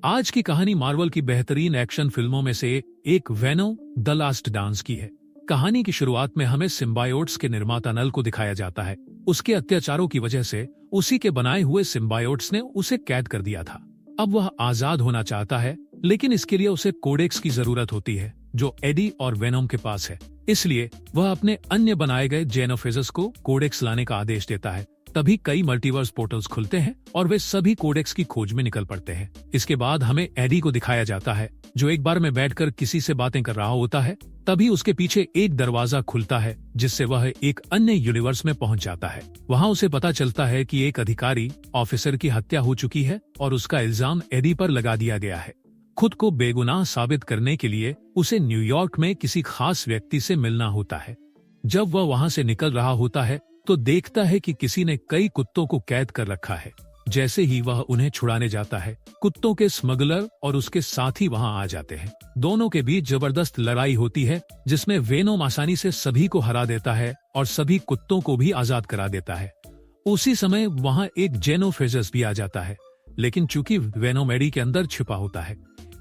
आज की कहानी मार्वल की बेहतरीन एक्शन फिल्मों में से एक वेनोम द लास्ट डांस की है। कहानी की शुरुआत में हमें सिम्बायोट्स के निर्माता नल को दिखाया जाता है। उसके अत्याचारों की वजह से उसी के बनाए हुए सिम्बायोट्स ने उसे कैद कर दिया था। अब वह आजाद होना चाहता है, लेकिन इसके लिए उसे कोडेक्स की जरूरत होती है जो एडी और वेनोम के पास है। इसलिए वह अपने अन्य बनाए गए जेनोफेजस को कोडेक्स लाने का आदेश देता है। तभी कई मल्टीवर्स पोर्टल्स खुलते हैं और वे सभी कोडेक्स की खोज में निकल पड़ते हैं। इसके बाद हमें एडी को दिखाया जाता है जो एक बार में बैठकर किसी से बातें कर रहा होता है। तभी उसके पीछे एक दरवाजा खुलता है जिससे वह एक अन्य यूनिवर्स में पहुंच जाता है। वहां उसे पता चलता है कि एक अधिकारी ऑफिसर की हत्या हो चुकी है और उसका इल्जाम एडी पर लगा दिया गया है। खुद को बेगुनाह साबित करने के लिए उसे न्यूयॉर्क में किसी खास व्यक्ति से मिलना होता है। जब वह वहां से निकल रहा होता है तो देखता है कि किसी ने कई कुत्तों को कैद कर रखा है। जैसे ही वह उन्हें छुड़ाने जाता है, कुत्तों के स्मगलर और उसके साथी वहां आ जाते हैं। दोनों के बीच जबरदस्त लड़ाई होती है जिसमें वेनोम आसानी से सभी को हरा देता है और सभी कुत्तों को भी आजाद करा देता है। उसी समय वहां एक जेनोफेजस भी आ जाता है, लेकिन चूंकि वेनोम एडी के अंदर छिपा होता है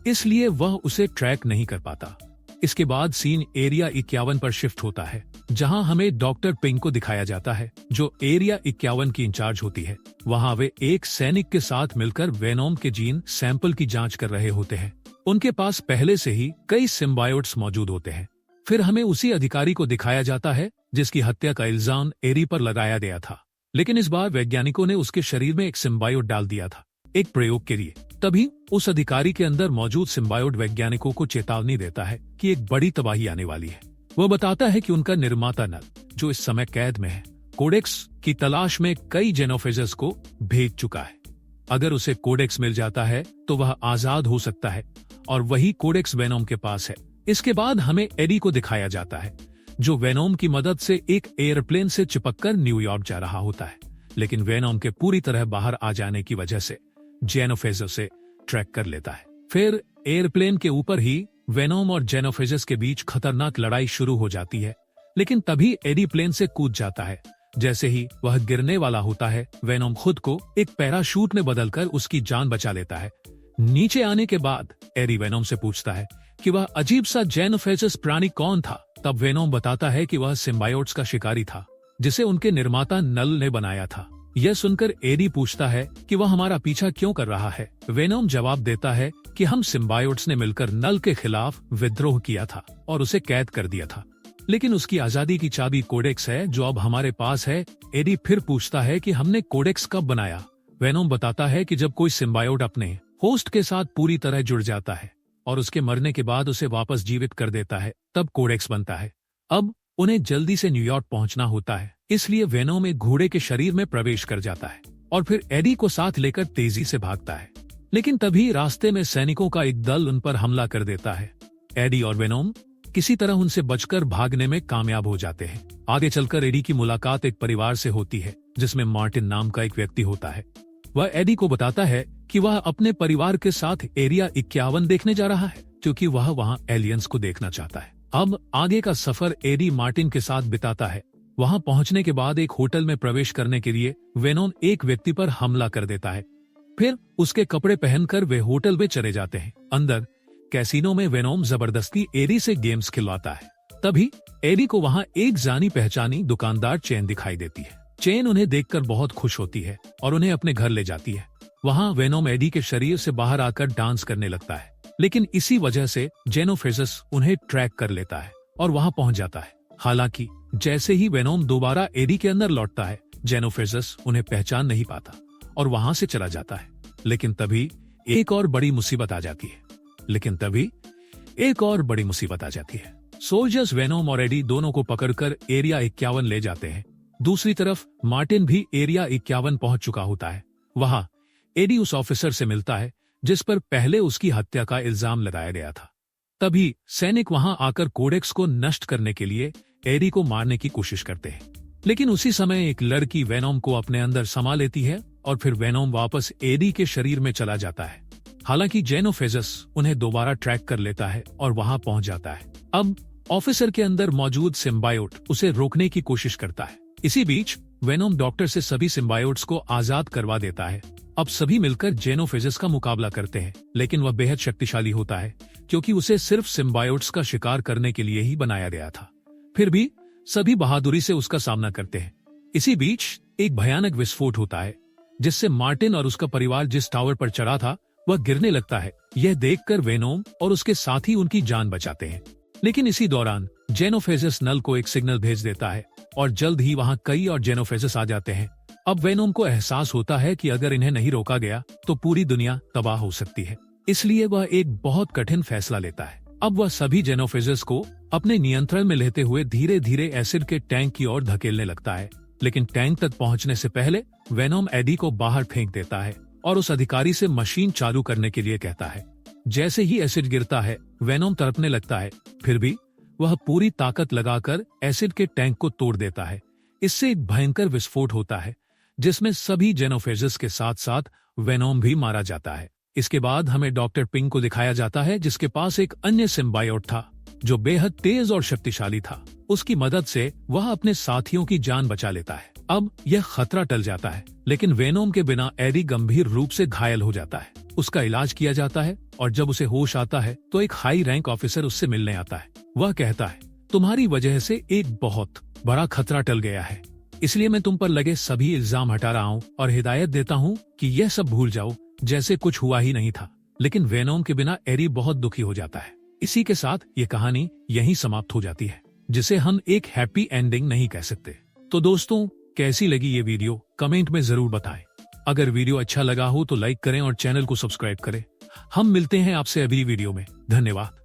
इसलिए वह उसे ट्रैक नहीं कर पाता। इसके बाद सीन एरिया 51 पर शिफ्ट होता है जहां हमें डॉक्टर पिंक को दिखाया जाता है जो एरिया 51 की इंचार्ज होती है। वहां वे एक सैनिक के साथ मिलकर वेनोम के जीन सैंपल की जांच कर रहे होते हैं। उनके पास पहले से ही कई सिम्बायोट्स मौजूद होते हैं। फिर हमें उसी अधिकारी को दिखाया जाता है जिसकी हत्या का इल्जाम एरी पर लगाया गया था, लेकिन इस बार वैज्ञानिकों ने उसके शरीर में एक सिम्बायोट डाल दिया था एक प्रयोग के लिए। तभी उस अधिकारी के अंदर मौजूद सिम्बायोट वैज्ञानिकों को चेतावनी देता है कि एक बड़ी तबाही आने वाली है। वह बताता है कि उनका निर्माता नल, जो इस समय कैद में है, कोडेक्स की तलाश में कई जेनोफेजस को भेज चुका है। अगर उसे कोडेक्स मिल जाता है तो वह आजाद हो सकता है और वही कोडेक्स वेनोम के पास है। इसके बाद हमें एडी को दिखाया जाता है जो वेनोम की मदद से एक एयरप्लेन से चिपककर न्यूयॉर्क जा रहा होता है, लेकिन वेनोम के पूरी तरह बाहर आ जाने की वजह से जेनोफेजस से ट्रैक कर लेता है। फिर एयरप्लेन के ऊपर ही वेनोम और जेनोफेजस के बीच खतरनाक लड़ाई शुरू हो जाती है, लेकिन तभी एडी प्लेन से कूद जाता है। जैसे ही वह गिरने वाला होता है, वेनोम खुद को एक पैराशूट में बदलकर उसकी जान बचा लेता है। नीचे आने के बाद एडी वेनोम से पूछता है कि वह अजीब सा जेनोफेजस प्राणी कौन था। तब वेनोम बताता है कि वह सिम्बायोट्स का शिकारी था जिसे उनके निर्माता नल ने बनाया था। यह सुनकर एडी पूछता है कि वह हमारा पीछा क्यों कर रहा है। वेनोम जवाब देता है कि हम सिम्बायोट्स ने मिलकर नल के खिलाफ विद्रोह किया था और उसे कैद कर दिया था, लेकिन उसकी आजादी की चाबी कोडेक्स है जो अब हमारे पास है। एडी फिर पूछता है कि हमने कोडेक्स कब बनाया। वेनोम बताता है कि जब कोई सिम्बायोट अपने होस्ट के साथ पूरी तरह जुड़ जाता है और उसके मरने के बाद उसे वापस जीवित कर देता है, तब कोडेक्स बनता है। अब उन्हें जल्दी से न्यूयॉर्क पहुंचना होता है, इसलिए वेनोम एक घोड़े के शरीर में प्रवेश कर जाता है और फिर एडी को साथ लेकर तेजी से भागता है। लेकिन तभी रास्ते में सैनिकों का एक दल उन पर हमला कर देता है। एडी और वेनोम किसी तरह उनसे बचकर भागने में कामयाब हो जाते हैं। आगे चलकर एडी की मुलाकात एक परिवार से होती है जिसमें मार्टिन नाम का एक व्यक्ति होता है। वह एडी को बताता है कि वह अपने परिवार के साथ एरिया 51 देखने जा रहा है क्योंकि वह वहां एलियंस को देखना चाहता है। अब आगे का सफर एडी मार्टिन के साथ बिताता है। वहां पहुंचने के बाद एक होटल में प्रवेश करने के लिए वेनोम एक व्यक्ति पर हमला कर देता है। फिर उसके कपड़े पहनकर वे होटल में चले जाते हैं। अंदर कैसीनो में वेनोम जबरदस्ती एडी से गेम्स खिलवाता है। तभी एडी को वहां एक जानी पहचानी दुकानदार चेन दिखाई देती है। चेन उन्हें देखकर बहुत खुश होती है और उन्हें अपने घर ले जाती है। वहां वेनोम एडी के शरीर से बाहर आकर डांस करने लगता है, लेकिन इसी वजह से जेनोफेजस उन्हें ट्रैक कर लेता है और वहां पहुंच जाता है। हालांकि जैसे ही वेनोम दोबारा एडी के अंदर लौटता है, जेनोफेजस उन्हें पहचान नहीं पाता और वहां से चला जाता है। लेकिन तभी एक और बड़ी मुसीबत आ जाती है। सोल्जर्स वेनोम और एडी दोनों को पकड़कर एरिया 51 ले जाते हैं। दूसरी तरफ मार्टिन भी एरिया 51 पहुंच चुका होता है। वहां एडी उस ऑफिसर से मिलता है जिस पर पहले उसकी हत्या का इल्जाम लगाया गया था। तभी सैनिक वहां आकर कोडेक्स को नष्ट करने के लिए एडी को मारने की कोशिश करते हैं, लेकिन उसी समय एक लड़की वेनोम को अपने अंदर समा लेती है और फिर वेनोम वापस एडी के शरीर में चला जाता है। हालांकि जेनोफेजस उन्हें दोबारा ट्रैक कर लेता है और वहां पहुंच जाता है। अब ऑफिसर के अंदर मौजूद सिम्बायोट उसे रोकने की कोशिश करता है। इसी बीच वेनोम डॉक्टर से सभी सिम्बायोट्स को आजाद करवा देता है अब सभी मिलकर जेनोफेजिस का मुकाबला करते हैं, लेकिन वह बेहद शक्तिशाली होता है क्योंकि उसे सिर्फ सिम्बायोट्स का शिकार करने के लिए ही बनाया गया था। फिर भी सभी बहादुरी से उसका सामना करते हैं। इसी बीच एक भयानक विस्फोट होता है जिससे मार्टिन और उसका परिवार जिस टावर पर चढ़ा था वह गिरने लगता है। यह देखकर वेनोम और उसके साथी उनकी जान बचाते हैं, लेकिन इसी दौरान जेनोफेजिस नल को एक सिग्नल भेज देता है और जल्द ही वहां कई और जेनोफेजिस आ जाते हैं। अब वेनोम को एहसास होता है कि अगर इन्हें नहीं रोका गया तो पूरी दुनिया तबाह हो सकती है, इसलिए वह एक बहुत कठिन फैसला लेता है। अब वह सभी जेनोफेजिस को अपने नियंत्रण में लेते हुए धीरे धीरे एसिड के टैंक की ओर धकेलने लगता है, लेकिन टैंक तक पहुंचने से पहले वेनोम एडी को बाहर फेंक देता है और उस अधिकारी से मशीन चालू करने के लिए कहता है। जैसे ही एसिड गिरता है वेनोम तड़पने लगता है, फिर भी वह पूरी ताकत लगाकर एसिड के टैंक को तोड़ देता है। इससे एक भयंकर विस्फोट होता है जिसमें सभी जेनोफेजिस के साथ साथ वेनोम भी मारा जाता है। इसके बाद हमें डॉक्टर पिंग को दिखाया जाता है जिसके पास एक अन्य सिम्बायोट था जो बेहद तेज और शक्तिशाली था। उसकी मदद से वह अपने साथियों की जान बचा लेता है। अब यह खतरा टल जाता है, लेकिन वेनोम के बिना एडी गंभीर रूप से घायल हो जाता है। उसका इलाज किया जाता है और जब उसे होश आता है तो एक हाई रैंक ऑफिसर उससे मिलने आता है। वह कहता है, तुम्हारी वजह से एक बहुत बड़ा खतरा टल गया है, इसलिए मैं तुम पर लगे सभी इल्जाम हटा रहा हूँ और हिदायत देता हूँ कि यह सब भूल जाओ जैसे कुछ हुआ ही नहीं था। लेकिन वेनोम के बिना एडी बहुत दुखी हो जाता है। इसी के साथ ये कहानी यहीं समाप्त हो जाती है, जिसे हम एक हैप्पी एंडिंग नहीं कह सकते। तो दोस्तों, कैसी लगी ये वीडियो कमेंट में जरूर बताएं। अगर वीडियो अच्छा लगा हो तो लाइक करें और चैनल को सब्सक्राइब करें। हम मिलते हैं आपसे अगली वीडियो में। धन्यवाद।